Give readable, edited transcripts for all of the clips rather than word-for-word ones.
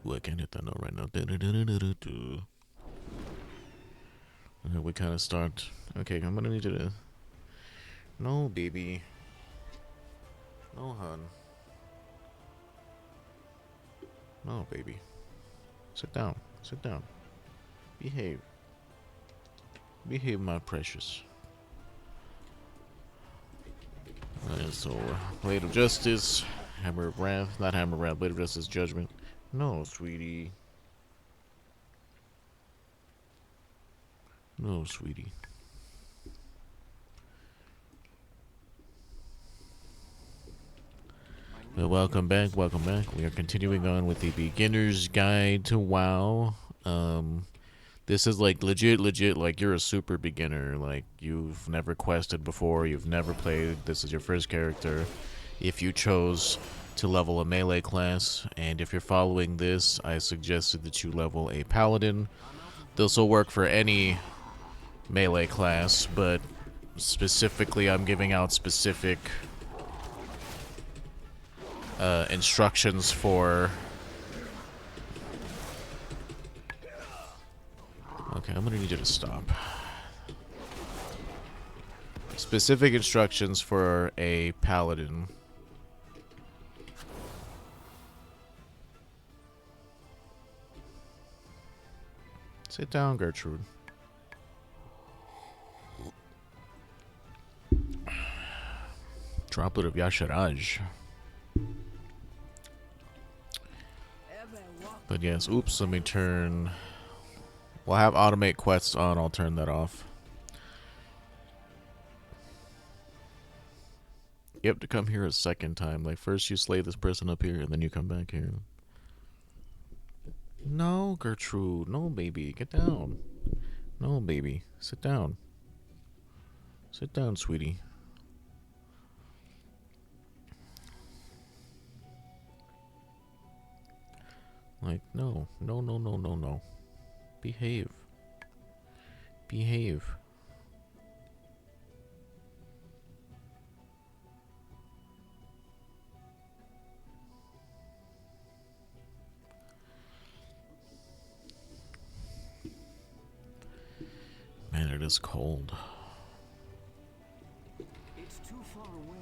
Ooh, I can't hit that note right now. Okay, we kind of start. Okay, I'm gonna need you to. No, baby. No, hon. No, baby. Sit down. Sit down. Behave. Behave, my precious. Alright, so, Blade of Justice, Hammer of Wrath, not Hammer of Wrath, Blade of Justice, Judgment. No, sweetie. No, sweetie. Well, welcome back, welcome back. We are continuing on with the Beginner's Guide to WoW. This is like legit, like you're a super beginner. Like you've never quested before, you've never played, this is your first character. If you chose to level a melee class, and if you're following this, I suggested that you level a paladin. This will work for any melee class, but specifically I'm giving out specific instructions for... Okay, I'm gonna need you to stop. Specific instructions for a paladin. Sit down, Gertrude. Droplet of Yasharaj. But yes, oops, let me turn... We'll have automate quests on, I'll turn that off. You have to come here a second time. Like, first you slay this person up here, and then you come back here. No, Gertrude. No, baby. Get down. No, baby. Sit down. Sit down, sweetie. Like, no. No, no, no, no, no. Behave. Behave. Man, it is cold. It's too far away.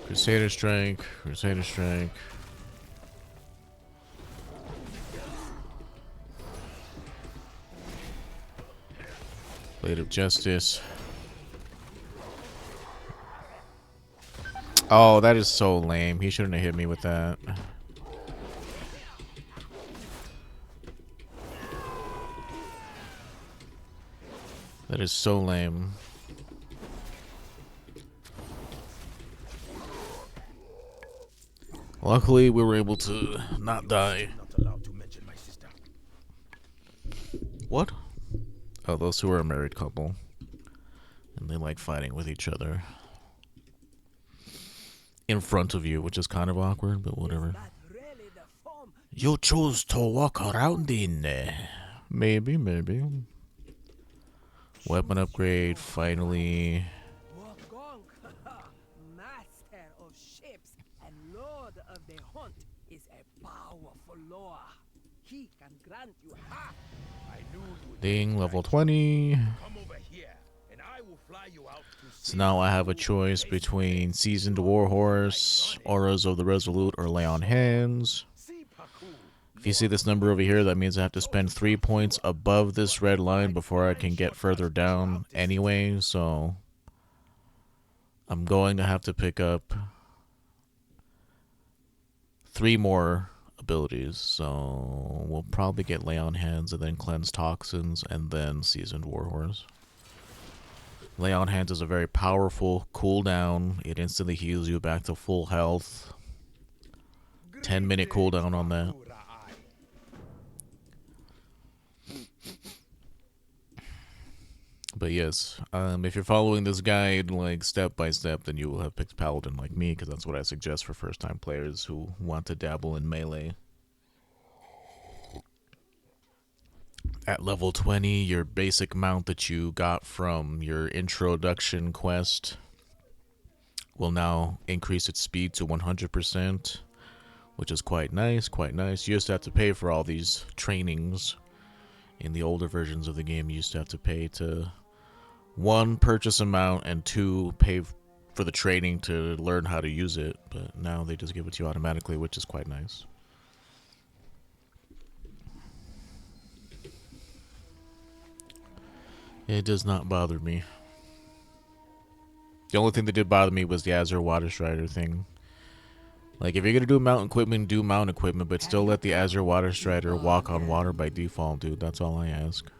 Crusader Strike. Crusader Strike. Blade of Justice. Oh, that is so lame. He shouldn't have hit me with that. That is so lame. Luckily, we were able to not die. Not allowed to mention my sister. What? Oh, those two are a married couple. And they like fighting with each other. In front of you, which is kind of awkward, but whatever. Really the form? You chose to walk around in there. Maybe, maybe. Weapon upgrade, finally. Master of ships and lord of the hunt is a powerful lord. He can grant you half. I knew you would. Ding, level 20. Come over here, and I will fly you out to So now I have a choice between Seasoned Warhorse, Auras of the Resolute, or Lay on Hands. If you see this number over here, that means I have to spend 3 points above this red line before I can get further down anyway, so I'm going to have to pick up 3 more abilities, so we'll probably get Lay on Hands and then Cleanse Toxins and then Seasoned Warhorse. Lay on Hands is a very powerful cooldown. It instantly heals you back to full health. 10-minute cooldown on that. But yes, if you're following this guide like step by step, then you will have picked Paladin like me, because that's what I suggest for first-time players who want to dabble in melee. At level 20, your basic mount that you got from your introduction quest will now increase its speed to 100%, which is quite nice, quite nice. You used to have to pay for all these trainings. In the older versions of the game, you used to have to pay to, one, purchase a mount, and two, pay for the training to learn how to use it. But now they just give it to you automatically, which is quite nice. It does not bother me. The only thing that did bother me was the Azure Water Strider thing. Like, if you're gonna do mountain equipment, do mountain equipment, but still let the Azure Water Strider walk on water by default, dude. That's all I ask.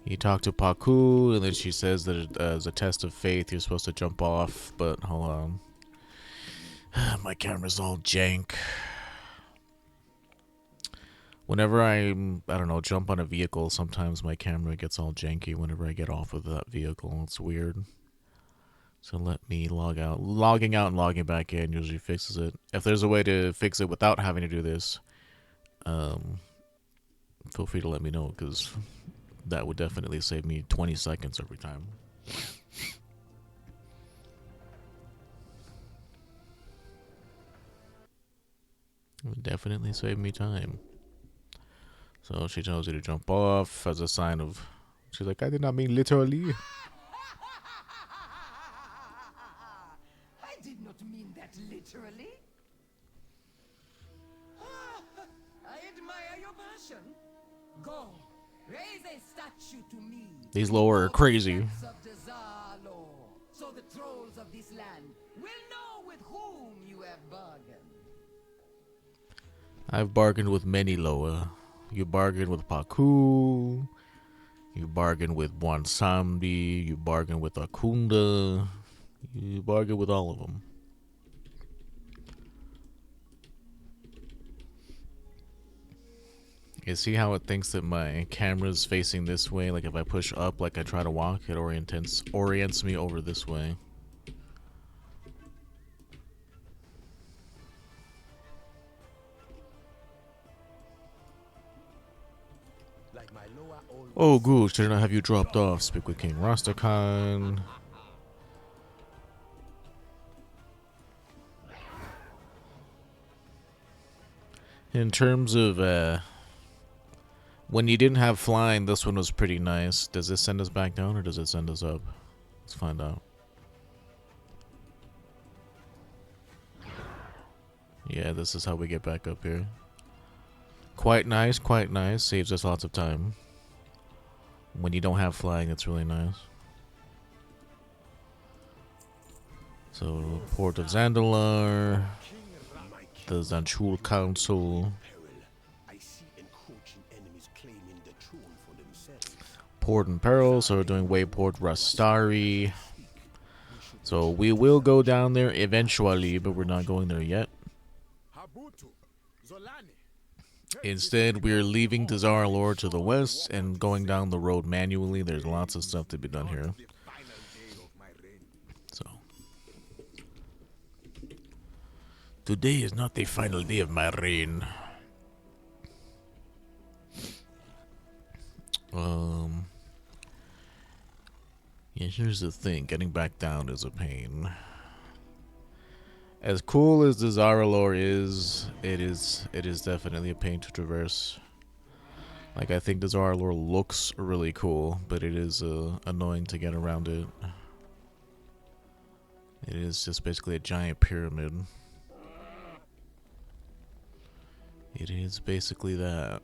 You talk to Paku, and then she says that as a test of faith, you're supposed to jump off, but hold on. My camera's all jank. Whenever I don't know, jump on a vehicle, sometimes my camera gets all janky whenever I get off of that vehicle. It's weird. So let me log out. Logging out and logging back in usually fixes it. If there's a way to fix it without having to do this, feel free to let me know, because that would definitely save me 20 seconds every time. It would definitely save me time. So she tells you to jump off as a sign of... She's like, I did not mean literally. I did not mean that literally. I admire your passion. Go, raise a statue to me. These lower are crazy. So the trolls of this land will know with whom you have bargained. I've bargained with many Loa. You bargained with Paku. You bargained with Bwansamdi. You bargained with Akunda. You bargained with all of them. You see how it thinks that my camera's facing this way? Like if I push up, like I try to walk, it orients me over this way. Oh, Gorge, did I not have you dropped off? Speak with King Rastari. In terms of, when you didn't have flying, this one was pretty nice. Does this send us back down or does it send us up? Let's find out. Yeah, this is how we get back up here. Quite nice, quite nice. Saves us lots of time. When you don't have flying, it's really nice. So, Port of Zandalar, the Zanchul Council, Port in Peril, so we're doing Wayport Rastari. So we will go down there eventually, but we're not going there yet. Instead, we're leaving Dazar'alor to the west and going down the road manually. There's lots of stuff to be done here. So, today is not the final day of my reign. Yeah, here's the thing. Getting back down is a pain. As cool as the Dazar'alor is, it is definitely a pain to traverse. Like, I think the Dazar'alor looks really cool, but it is annoying to get around it. It is just basically a giant pyramid. It is basically that.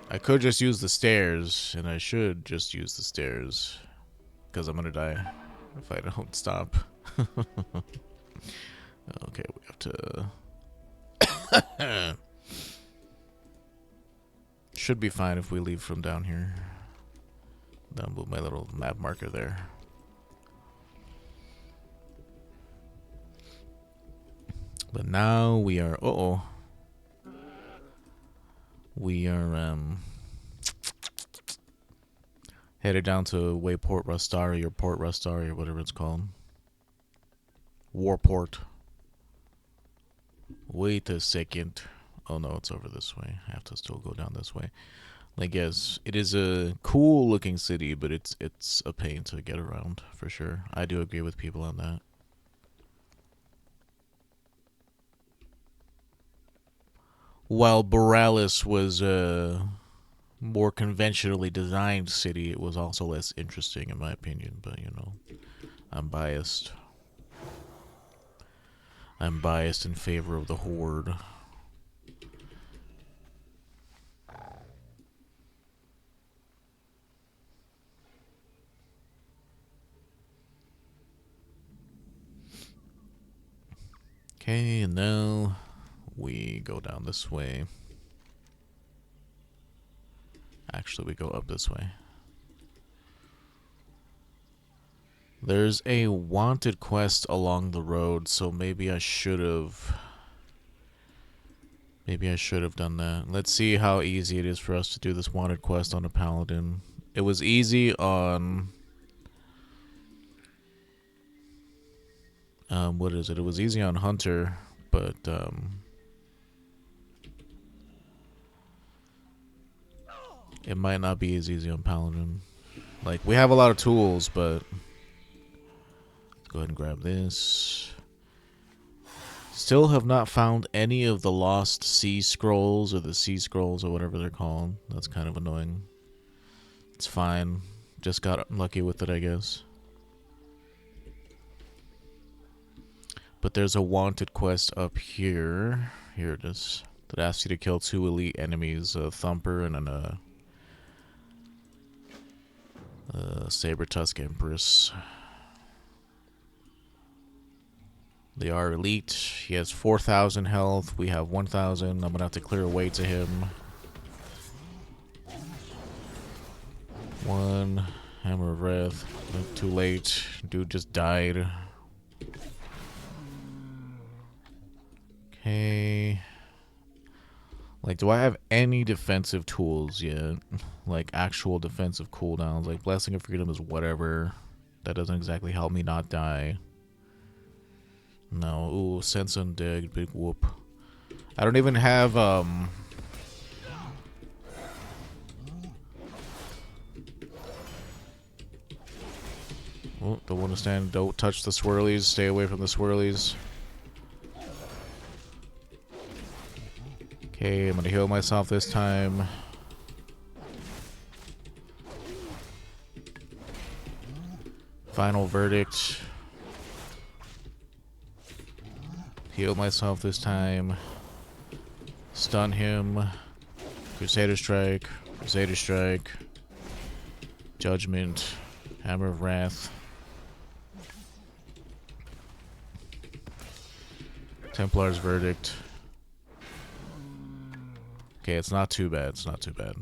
I could just use the stairs, and I should just use the stairs, because I'm gonna die if I don't stop. Okay, we have to... Should be fine if we leave from down here. I'll move my little map marker there. But now we are... Uh-oh. We are, headed down to Wayport Rastari, or Port Rastari, or whatever it's called. Warport. Wait a second. Oh no, it's over this way. I have to still go down this way. Like, yes, it is a cool looking city, but it's a pain to get around for sure. I do agree with people on that. While Borealis was a more conventionally designed city, it was also less interesting in my opinion, but you know, I'm biased. I'm biased in favor of the Horde. Okay, and now we go down this way. Actually, we go up this way. There's a wanted quest along the road, so maybe I should have... Maybe I should have done that. Let's see how easy it is for us to do this wanted quest on a paladin. It was easy on... what is it? It was easy on Hunter, but, it might not be as easy on Paladin. Like, we have a lot of tools, but... Let's go ahead and grab this. Still have not found any of the lost sea scrolls, or the sea scrolls, or whatever they're called. That's kind of annoying. It's fine. Just got lucky with it, I guess. But there's a wanted quest up here. Here it is. That asks you to kill 2 elite enemies, a Thumper and a Saber-Tusk Empress. They are elite. He has 4,000 health. We have 1,000. I'm going to have to clear a way to him. 1. Hammer of Wrath. Too late. Dude just died. Okay. Like, do I have any defensive tools yet? Like, actual defensive cooldowns. Like, Blessing of Freedom is whatever. That doesn't exactly help me not die. No. Ooh, Sense Undead. Big whoop. I don't even have, Oh, don't want to stand. Don't touch the swirlies. Stay away from the swirlies. Okay, I'm gonna heal myself this time. Final verdict. Heal myself this time. Stun him. Crusader Strike. Crusader Strike. Judgment. Hammer of Wrath. Templar's Verdict. Okay, it's not too bad. It's not too bad.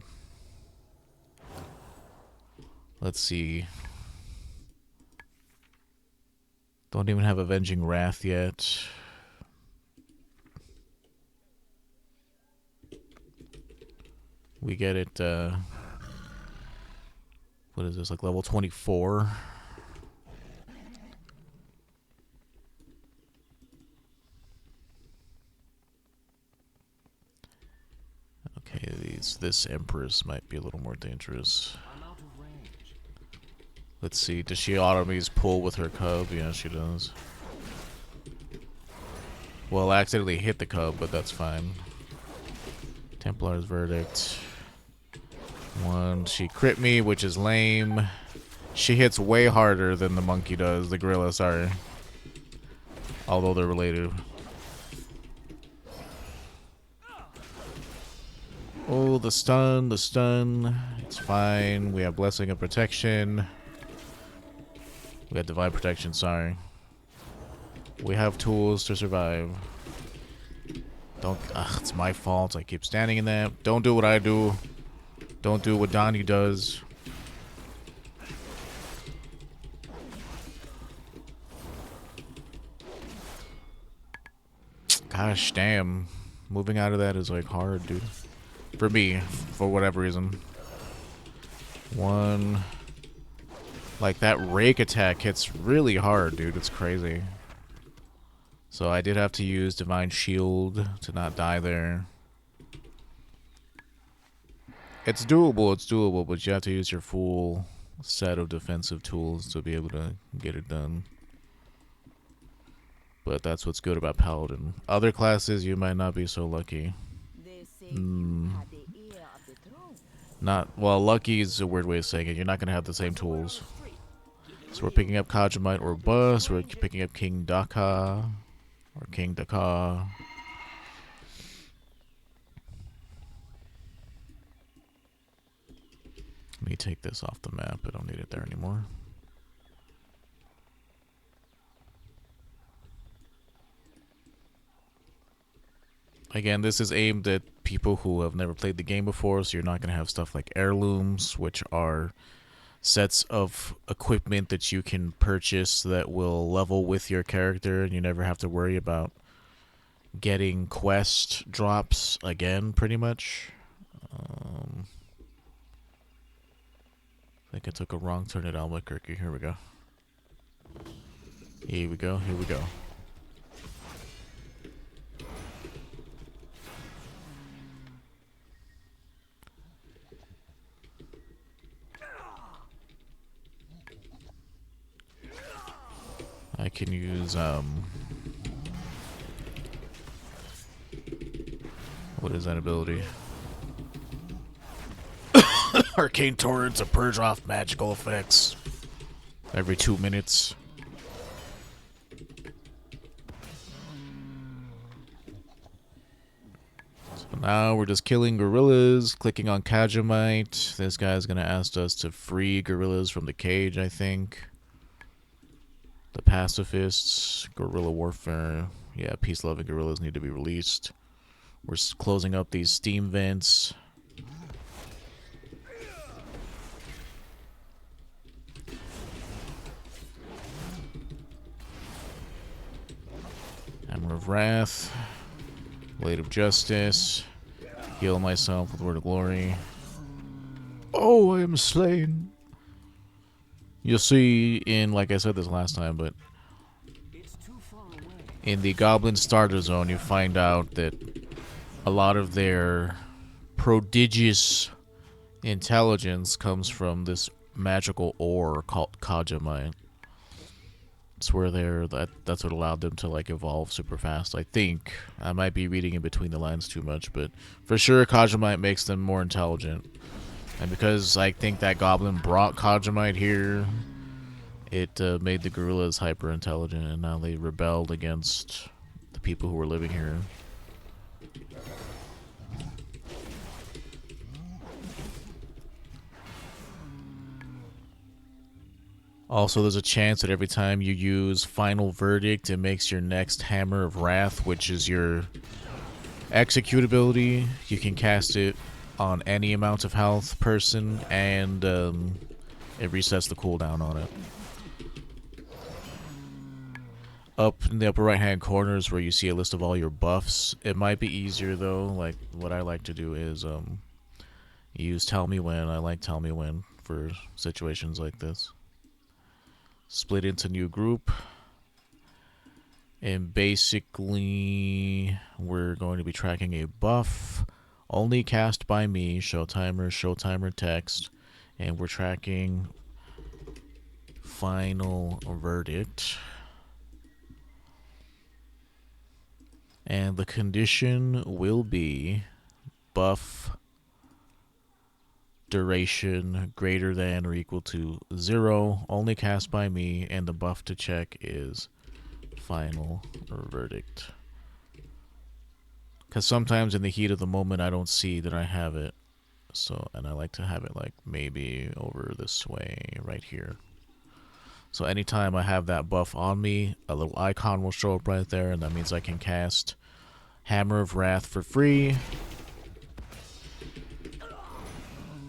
Let's see. Don't even have Avenging Wrath yet. We get it, what is this, like level 24? Okay, this Empress might be a little more dangerous. Let's see, does she auto-me's pull with her cub? Yeah, she does. Well, I accidentally hit the cub, but that's fine. Templar's Verdict. 1, she crit me, which is lame. She hits way harder than the monkey does, the gorilla, sorry. Although they're related. Oh, the stun, the stun. It's fine. We have Blessing of Protection. We got Divine Protection, sorry. We have tools to survive. Don't, it's my fault. I keep standing in that. Don't do what I do. Don't do what Donnie does. Gosh, damn. Moving out of that is like hard, dude. For me, for whatever reason. 1. Like, that rake attack hits really hard, dude. It's crazy. So I did have to use Divine Shield to not die there. It's doable, but you have to use your full set of defensive tools to be able to get it done. But that's what's good about Paladin. Other classes, you might not be so lucky. They say you Mm, had the ear of the throne. not well. Lucky is a weird way of saying it. You're not gonna have the same Word on tools. the street. Give it So we're away. picking up Kajamite or Bus. We're picking up King Daka or King Daka. Let me take this off the map. I don't need it there anymore. Again, this is aimed at people who have never played the game before, so you're not going to have stuff like heirlooms, which are sets of equipment that you can purchase that will level with your character, and you never have to worry about getting quest drops again, pretty much. I think I took a wrong turn at Albuquerque. Here we go. Here we go. Here we go. I can use what is that ability? Arcane Torrent to purge off magical effects every 2 minutes. So now we're just killing gorillas, clicking on Kajamite. This guy's gonna ask us to free gorillas from the cage, I think. The pacifists, guerrilla warfare. Yeah, peace-loving gorillas need to be released. We're closing up these steam vents. Hammer of Wrath. Blade of Justice. Heal myself with Word of Glory. Oh, I am slain. You'll see in, like I said this last time, but in the Goblin Starter Zone, you find out that a lot of their prodigious intelligence comes from this magical ore called Kajamite. It's where that's what allowed them to like evolve super fast. I think I might be reading in between the lines too much, but for sure Kajamite makes them more intelligent. And because I think that goblin brought Kajamite here, it made the gorillas hyper intelligent, and now they rebelled against the people who were living here. Also, there's a chance that every time you use Final Verdict, it makes your next Hammer of Wrath, which is your execute ability. You can cast it on any amount of health person, and it resets the cooldown on it. Up in the upper right hand corner is where you see a list of all your buffs. It might be easier though, like what I like to do is use Tell Me When. I like Tell Me When for situations like this. Split into new group, and basically we're going to be tracking a buff only cast by me, show timer text, and we're tracking Final Verdict. And the condition will be buff duration greater than or equal to 0, only cast by me, and the buff to check is Final Verdict. Because sometimes in the heat of the moment I don't see that I have it, so, and I like to have it like maybe over this way right here. So anytime I have that buff on me, a little icon will show up right there, and that means I can cast Hammer of Wrath for free.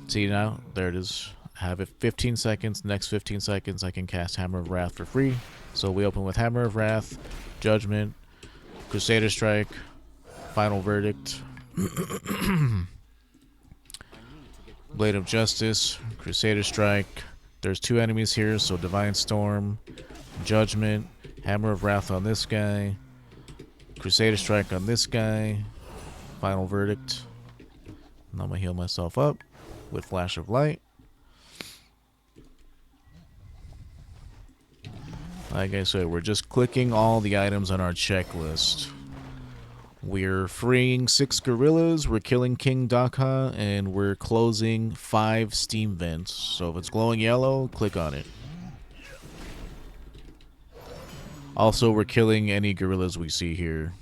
See now? There it is. I have it 15 seconds. Next 15 seconds I can cast Hammer of Wrath for free. So we open with Hammer of Wrath, Judgment, Crusader Strike, Final Verdict, Blade of Justice, Crusader Strike. There's 2 enemies here, so Divine Storm, Judgment, Hammer of Wrath on this guy, Crusader Strike on this guy, Final Verdict. And I'm gonna heal myself up. with Flash of Light. Like I said, we're just clicking all the items on our checklist. We're freeing 6 gorillas, we're killing King Daka, and we're closing 5 steam vents. So if it's glowing yellow, click on it. Also, we're killing any gorillas we see here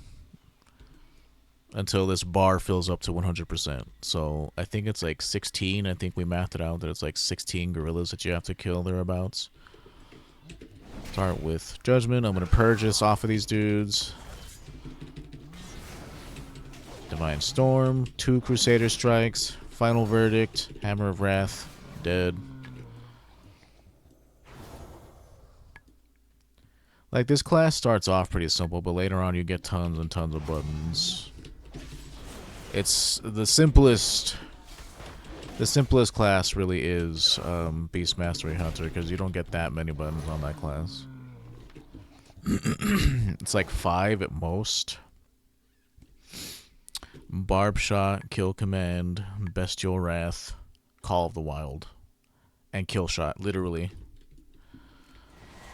until this bar fills up to 100%. So I think it's like 16. I think we mapped it out that it's like 16 gorillas that you have to kill thereabouts. Start with Judgment. I'm going to purge this off of these dudes. Divine Storm, 2 Crusader Strikes, Final Verdict, Hammer of Wrath, dead. Like, this class starts off pretty simple, but later on you get tons and tons of buttons. It's the simplest class really is Beast Mastery Hunter, because you don't get that many buttons on that class. It's like 5 at most. Barb Shot, Kill Command, Bestial Wrath, Call of the Wild, and Kill Shot, literally.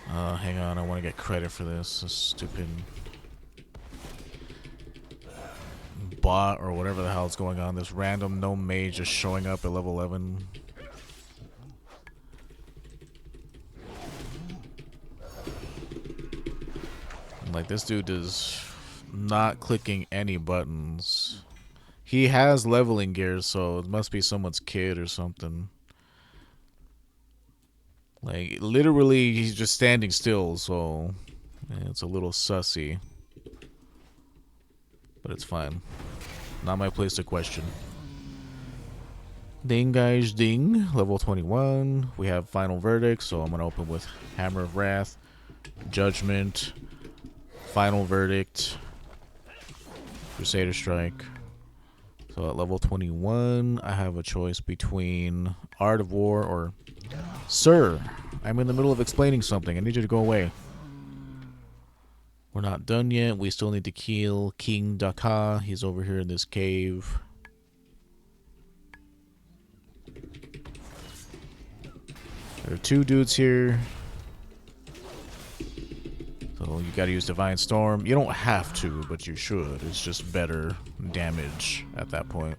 Hang on, I want to get credit for this. This stupid bot or whatever the hell is going on. This random gnome mage just showing up at level 11. Like, this dude is not clicking any buttons. He has leveling gear, so it must be someone's kid or something. Like, literally, he's just standing still, so yeah, it's a little sussy. But it's fine. Not my place to question. Ding, guys, ding. Level 21. We have Final Verdict, so I'm going to open with Hammer of Wrath, Judgment, Final Verdict, Crusader Strike. So at level 21, I have a choice between Art of War or... Sir, I'm in the middle of explaining something. I need you to go away. We're not done yet. We still need to kill King Daka. He's over here in this cave. There are 2 dudes here. So you gotta use Divine Storm. You don't have to, but you should. It's just better damage at that point.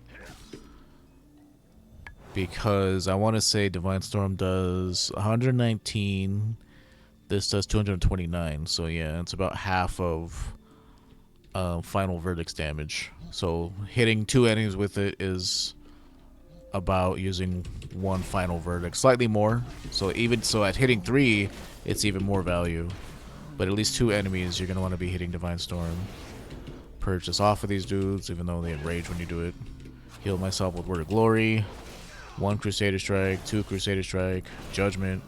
Because I want to say Divine Storm does 119. This does 229. So yeah, it's about half of Final Verdict's damage. So hitting 2 enemies with it is about using 1 Final Verdict. Slightly more. So even so at hitting 3, it's even more value. But at least 2 enemies, you're going to want to be hitting Divine Storm. Purge this off of these dudes, even though they enrage when you do it. Heal myself with Word of Glory. 1 Crusader Strike, 2 Crusader Strike, Judgment.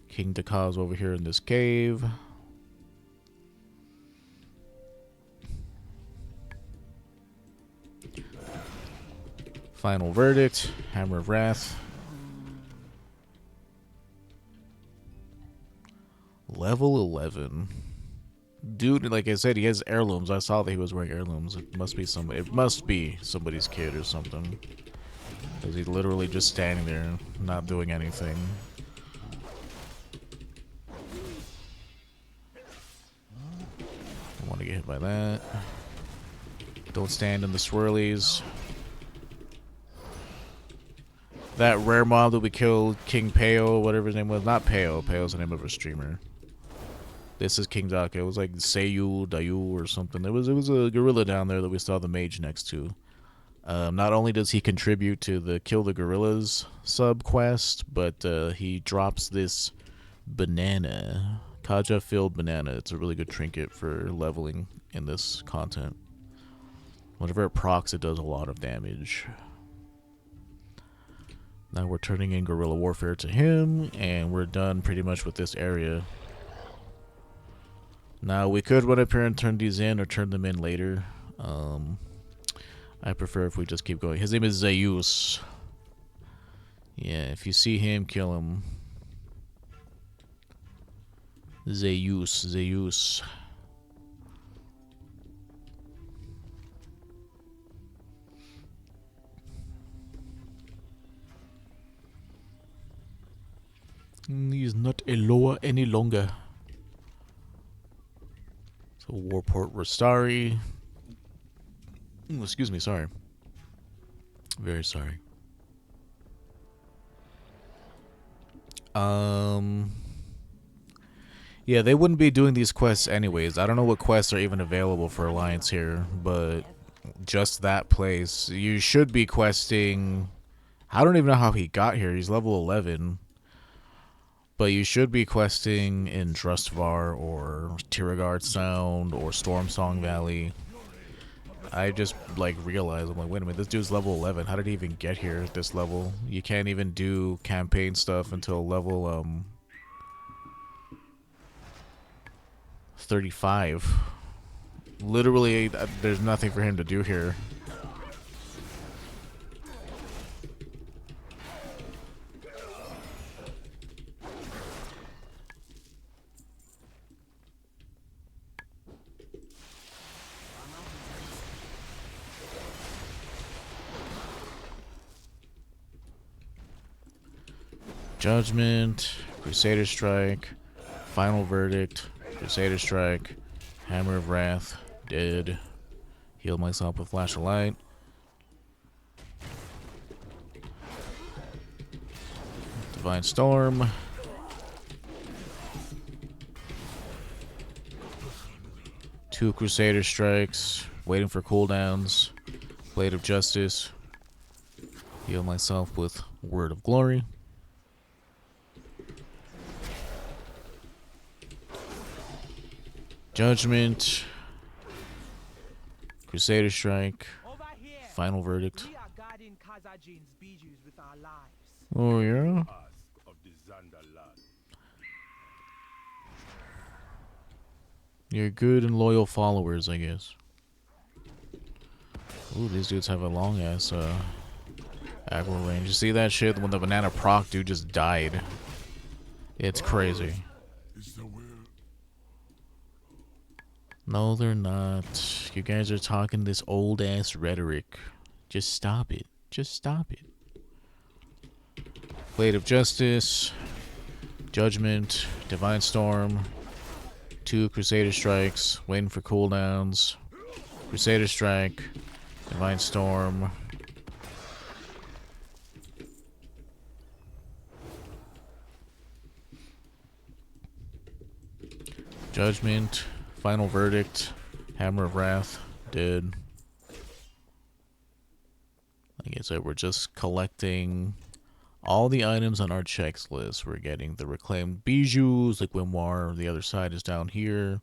King Daka's over here in this cave. Final Verdict, Hammer of Wrath. Level 11. Dude, like I said, he has heirlooms. I saw that he was wearing heirlooms. It must be somebody's kid or something. Because he's literally just standing there, not doing anything. I want to get hit by that. Don't stand in the swirlies. That rare mob that we killed, King Peo, whatever his name was. Not Peo. Peo's the name of a streamer. This is King Daka. It was like Seiyu, Dayu, or something. It was a gorilla down there that we saw the mage next to. Not only does he contribute to the Kill the Gorillas sub quest, but he drops this banana. Kaja filled banana. It's a really good trinket for leveling in this content. Whenever it procs, it does a lot of damage. Now we're turning in guerrilla warfare to him, and we're done pretty much with this area. Now we could run up here and turn these in or turn them in later. I prefer if we just keep going. His name is Zeus. Yeah, if you see him, kill him. Zeus. He's not a lower any longer. So Warport Rastari. Excuse me, sorry. Very sorry. Yeah, they wouldn't be doing these quests anyways. I don't know what quests are even available for Alliance here, but just that place. You should be questing. I don't even know how he got here. He's level 11. But you should be questing in Drustvar or Tiragard Sound or Storm Song Valley. I just like realized, I'm like, wait a minute, this dude's level 11. How did he even get here at this level? You can't even do campaign stuff until level 35. Literally, there's nothing for him to do here. Judgment, Crusader Strike, Final Verdict, Crusader Strike, Hammer of Wrath, dead. Heal myself with Flash of Light. Divine Storm. Two Crusader Strikes, waiting for cooldowns. Blade of Justice. Heal myself with Word of Glory. Judgment, Crusader Strike, Final Verdict. Oh yeah? You're good and loyal followers, I guess. Ooh, these dudes have a long ass aggro range. You see that shit when the banana proc dude just died? It's crazy. No, they're not. You guys are talking this old ass rhetoric. Just stop it. Just stop it. Blade of Justice, Judgment, Divine Storm, two Crusader Strikes, waiting for cooldowns. Crusader Strike, Divine Storm. Judgment, Final Verdict, Hammer of Wrath, dead. Like I said, we're just collecting all the items on our checks list. We're getting the reclaimed bijoux, like Grimoire. The other side is down here.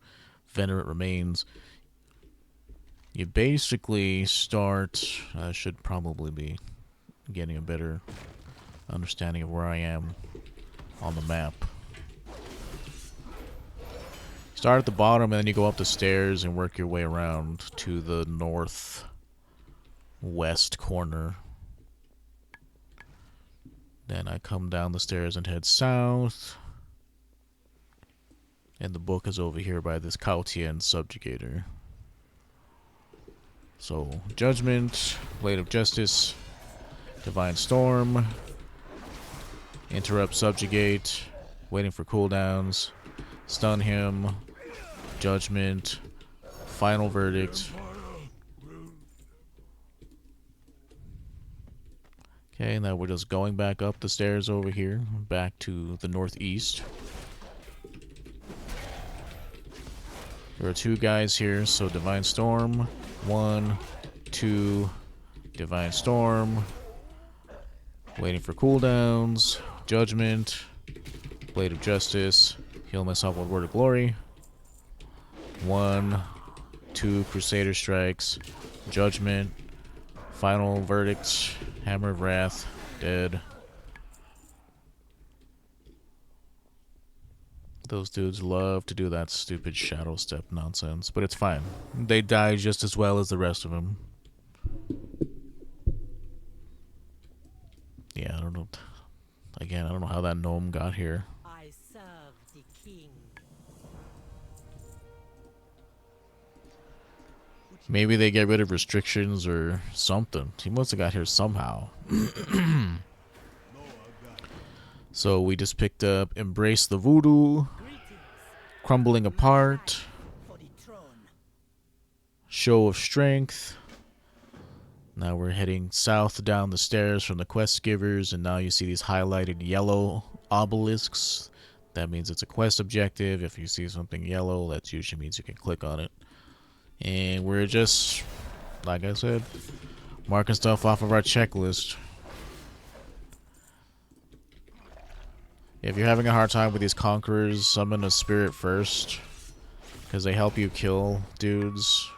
Venerate Remains. You basically start... I should probably be getting a better understanding of where I am on the map. Start at the bottom and then you go up the stairs and work your way around to the northwest corner. Then I come down the stairs and head south. And the book is over here by this Kautien subjugator. So, Judgment, Blade of Justice, Divine Storm, Interrupt Subjugate, waiting for cooldowns, stun him, Judgment, Final Verdict. Okay, now we're just going back up the stairs over here, back to the northeast. There are two guys here, so Divine Storm, 1, 2, Divine Storm, waiting for cooldowns, Judgment, Blade of Justice, heal myself with Word of Glory, 1, 2 Crusader Strikes, Judgment, Final Verdict, Hammer of Wrath, dead. Those dudes love to do that stupid shadow step nonsense, but it's fine. They die just as well as the rest of them. Yeah, I don't know. Again, I don't know how that gnome got here. I serve the king. Maybe they get rid of restrictions or something. He must have got here somehow. So we just picked up Embrace the Voodoo, Crumbling Apart, Show of Strength. Now we're heading south down the stairs from the quest givers, and now you see these highlighted yellow obelisks. That means it's a quest objective. If you see something yellow, that usually means you can click on it. And we're just, like I said, marking stuff off of our checklist. If you're having a hard time with these conquerors, summon a spirit first, because they help you kill dudes.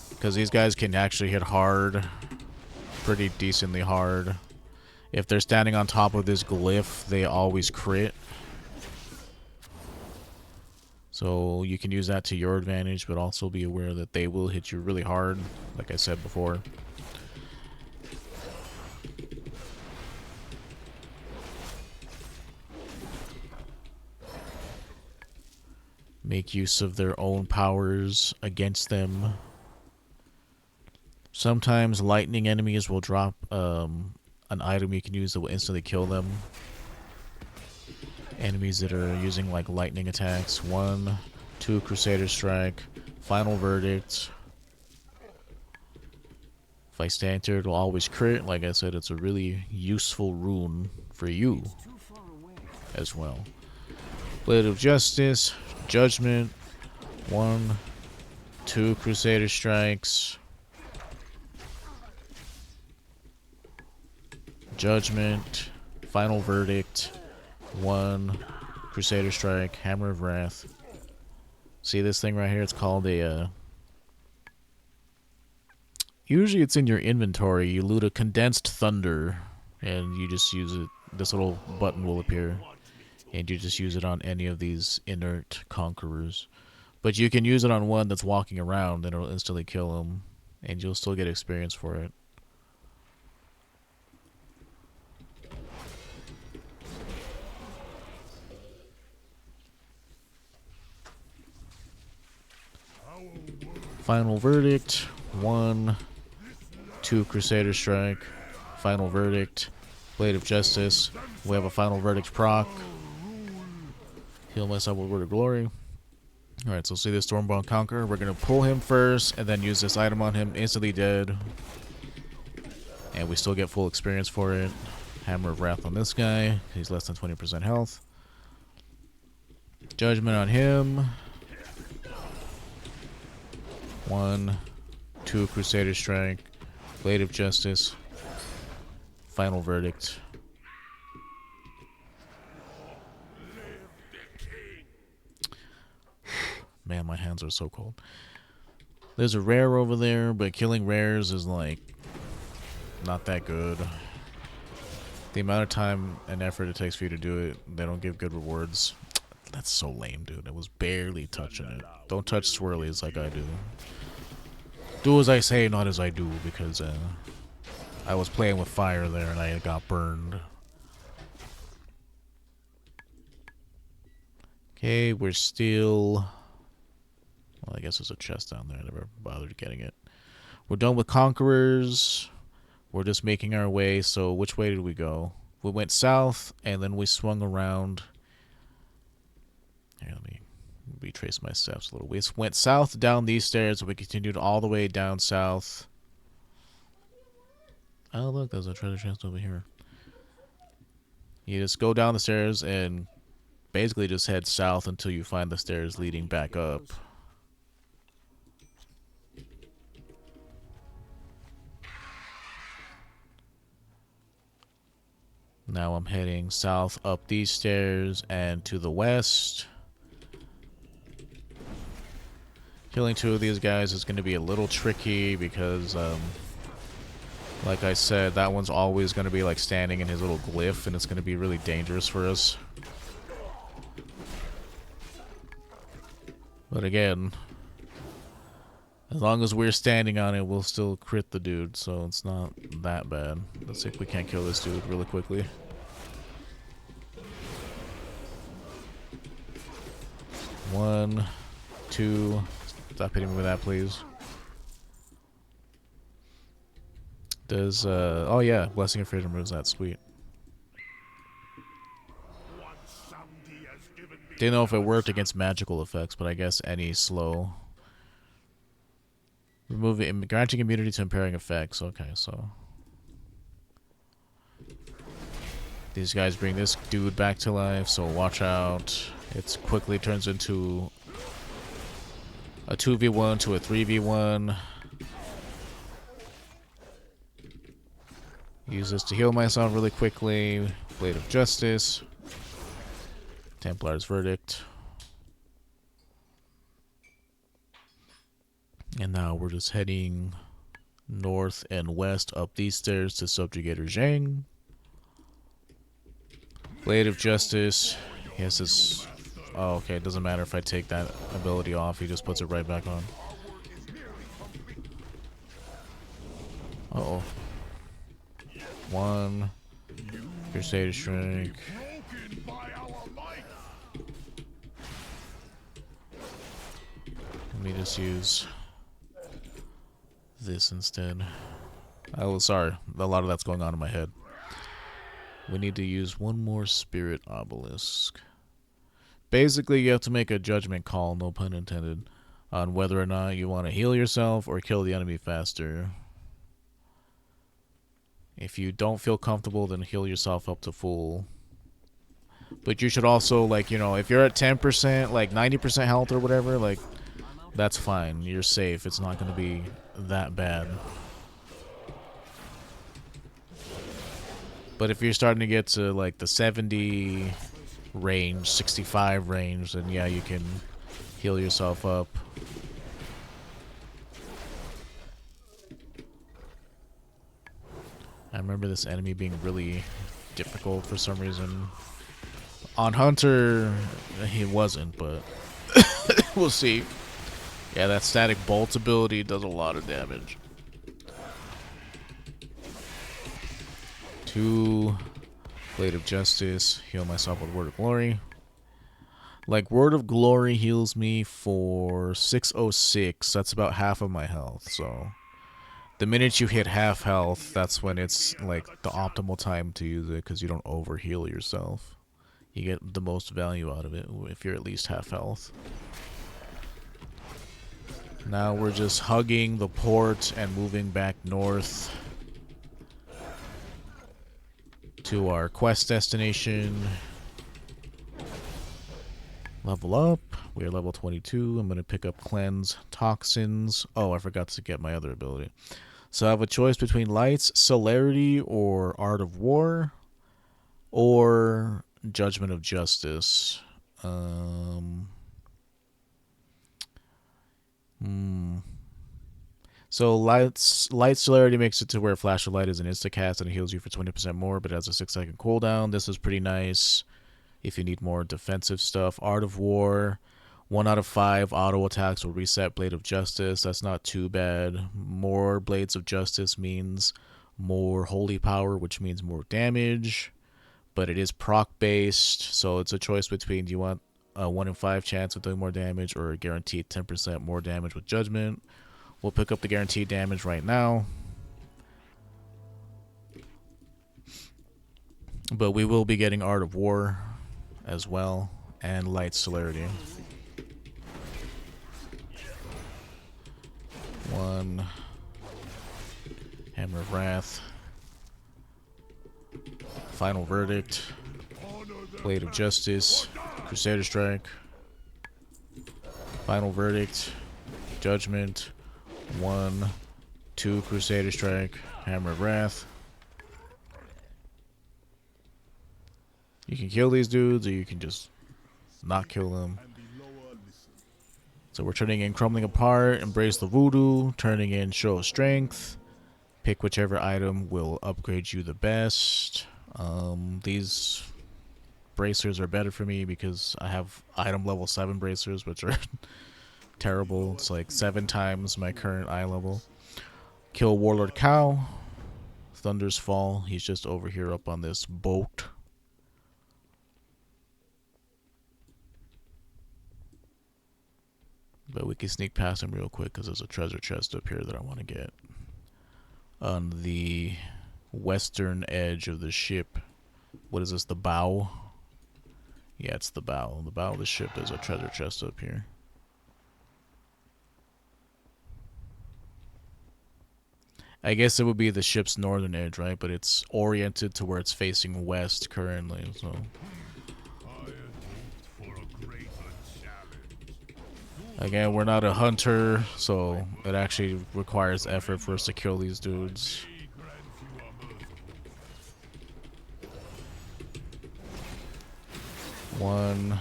Because these guys can actually hit hard, pretty decently hard. If they're standing on top of this glyph, they always crit. So you can use that to your advantage, but also be aware that they will hit you really hard, like I said before. Make use of their own powers against them. Sometimes lightning enemies will drop an item you can use that will instantly kill them. Enemies that are using like lightning attacks. 1, 2 Crusader Strike, Final Verdict. If I stand here, it'll always crit. Like I said, it's a really useful rune for you as well. Blade of Justice, Judgment, 1, 2 Crusader Strikes, Judgment, Final Verdict, 1 Crusader Strike, Hammer of Wrath. See this thing right here? It's called a, usually it's in your inventory. You loot a Condensed Thunder, and you just use it. This little button will appear, and you just use it on any of these inert conquerors. But you can use it on one that's walking around, and it'll instantly kill him, and you'll still get experience for it. Final Verdict, 1, 2 Crusader Strike, Final Verdict, Blade of Justice. We have a Final Verdict proc. Heal myself with Word of Glory. Alright, so see this Stormbound Conqueror. We're going to pull him first, and then use this item on him. Instantly dead. And we still get full experience for it. Hammer of Wrath on this guy. He's less than 20% health. Judgment on him. 1, 2 Crusader Strike, Blade of Justice, Final Verdict. Man, my hands are so cold. There's a rare over there, but killing rares is like not that good. The amount of time and effort it takes for you to do it, they don't give good rewards. That's so lame, dude. I was barely touching it. Don't touch swirlies like I do. Do as I say, not as I do, because I was playing with fire there and I got burned. Okay, we're still... Well, I guess there's a chest down there. I never bothered getting it. We're done with Conquerors. We're just making our way. So which way did we go? We went south, and then we swung around. Here, let me retrace my steps a little. We went south down these stairs, and we continued all the way down south. Oh, look, there's a treasure chest over here. You just go down the stairs and basically just head south until you find the stairs leading back up. Now I'm heading south up these stairs and to the west. Killing 2 of these guys is going to be a little tricky because, like I said, that one's always going to be like standing in his little glyph, and it's going to be really dangerous for us. But again, as long as we're standing on it, we'll still crit the dude, so it's not that bad. Let's see if we can't kill this dude really quickly. One, 2... Stop hitting me with that, please. Does, oh yeah, Blessing of Freedom removes that. Sweet. Didn't know if it worked against magical effects, but I guess any slow. Granting immunity to impairing effects. Okay, so these guys bring this dude back to life, so watch out. It quickly turns into a 2v1 to a 3v1. Use this to heal myself really quickly. Blade of Justice. Templar's Verdict. And now we're just heading north and west up these stairs to Subjugator Zhang. Blade of Justice. He has this... Oh, okay. It doesn't matter if I take that ability off. He just puts it right back on. Uh-oh. One. Crusader Strike. Let me just use this instead. Oh, sorry. A lot of that's going on in my head. We need to use one more Spirit Obelisk. Basically, you have to make a judgment call, no pun intended, on whether or not you want to heal yourself or kill the enemy faster. If you don't feel comfortable, then heal yourself up to full. But you should also, like, you know, if you're at 10%, like 90% health or whatever, like, that's fine. You're safe. It's not going to be that bad. But if you're starting to get to, like, the 70 range, 65 range, then yeah, you can heal yourself up. I remember this enemy being really difficult for some reason. On Hunter, he wasn't, but we'll see. Yeah, that static bolt ability does a lot of damage. 2 Blade of Justice. Heal myself with Word of Glory. Like, Word of Glory heals me for 606. That's about half of my health, so... The minute you hit half health, that's when it's, like, the optimal time to use it, because you don't over-heal yourself. You get the most value out of it if you're at least half health. Now we're just hugging the port and moving back north to our quest destination. Level up. We are level 22. I'm going to pick up Cleanse Toxins. Oh, I forgot to get my other ability. So I have a choice between Lights, Celerity, or Art of War, or Judgment of Justice. So Light Celerity makes it to where Flash of Light is an insta-cast and it heals you for 20% more, but it has a 6-second cooldown. This is pretty nice if you need more defensive stuff. Art of War, 1 out of 5 auto attacks will reset Blade of Justice. That's not too bad. More Blades of Justice means more Holy Power, which means more damage. But it is proc-based, so it's a choice between do you want a 1 in 5 chance of doing more damage or a guaranteed 10% more damage with Judgment. We'll pick up the guaranteed damage right now. But we will be getting Art of War as well, and Light Celerity. 1 Hammer of Wrath, Final Verdict, Blade of Justice, Crusader Strike, Final Verdict, Judgment, 1, 2 Crusader Strike, Hammer of Wrath. You can kill these dudes, or you can just not kill them. So we're turning in Crumbling Apart, Embrace the Voodoo, turning in Show of Strength. Pick whichever item will upgrade you the best. These bracers are better for me because I have item level 7 bracers, which are terrible. It's like 7 times my current eye level. Kill Warlord Cow. Thunder's Fall. He's just over here up on this boat. But we can sneak past him real quick because there's a treasure chest up here that I want to get. On the western edge of the ship. What is this? The bow? Yeah, it's the bow. The bow of the ship, there's a treasure chest up here. I guess it would be the ship's northern edge, right? But it's oriented to where it's facing west currently, so... Again, we're not a hunter, so it actually requires effort for us to kill these dudes. One,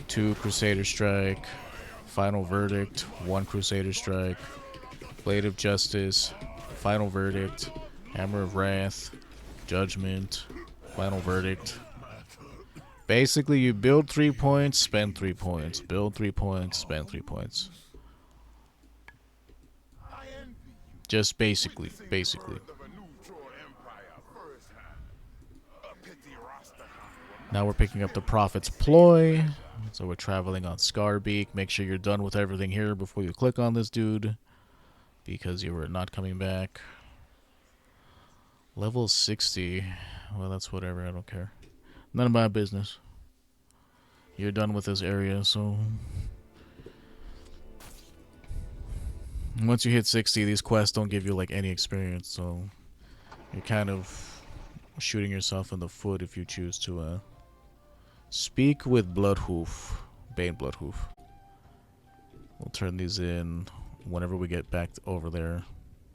two Crusader Strike, Final Verdict, one Crusader Strike, Blade of Justice, Final Verdict, Hammer of Wrath, Judgment, Final Verdict. Basically, you build 3 points, spend 3 points. Build 3 points, spend 3 points. Just basically. Now we're picking up the Prophet's Ploy. So we're traveling on Scarbeak. Make sure you're done with everything here before you click on this dude, because you were not coming back. Level 60. Well, that's whatever. I don't care. None of my business. You're done with this area, so... Once you hit 60, these quests don't give you, like, any experience, so... You're kind of shooting yourself in the foot if you choose to, Speak with Bloodhoof. Bane Bloodhoof. We'll turn these in whenever we get back over there.